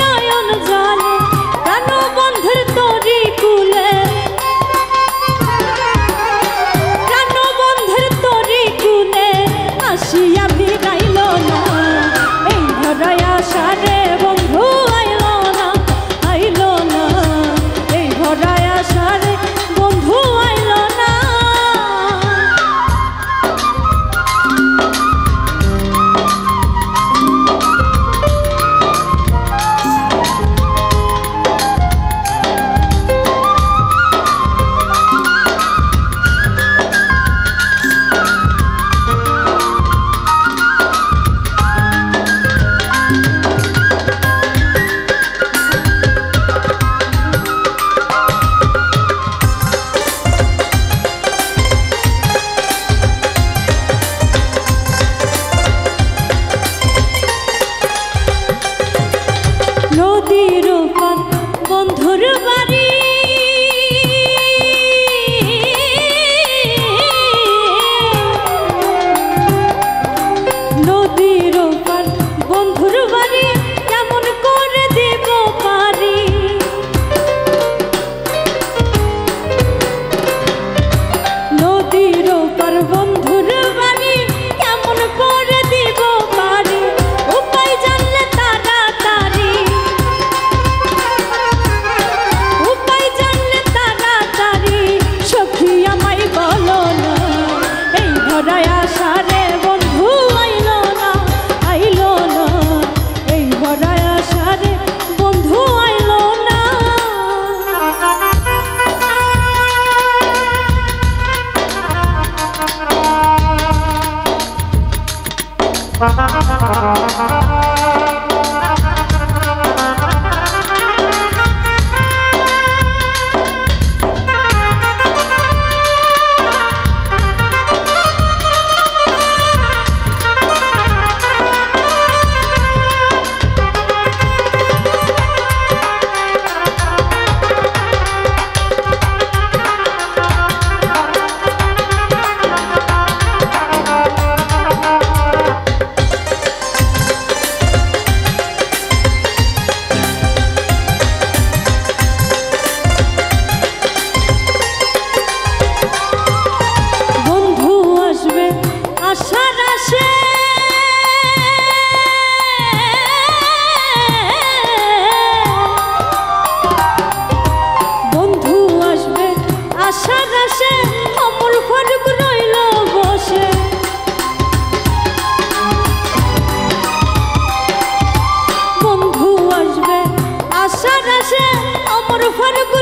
নয়ন জলে প্রাণ বন্ধুর তরি কুলে প্রাণ বন্ধুর তরি কুলে আসিয়া ভিড়াইল না এই ভরায় আশারে বন্ধু আইল না এই ভরায় আশারে বন্ধু আইল না। নদীর পার বন্ধুর বাড়ি নদীর পার বন্ধুর বাড়ি কেমন করে দেব পারি নদীর পার বন্ধুর বাড়ি কেমন করে দেব পারি উপায় জানলে তাড়াতাড়ি উপায় জানলে তাড়াতাড়ি সখী আমায় বলো না এই ভরায় আশারে বন্ধু আইল না এই ভরায় আশারে বন্ধু আইল না। আশার আশে বন্ধু আসবে আশার আশে অমর ফারুক রইল বসে বন্ধু আসবে আশার আশে অমর ফারুক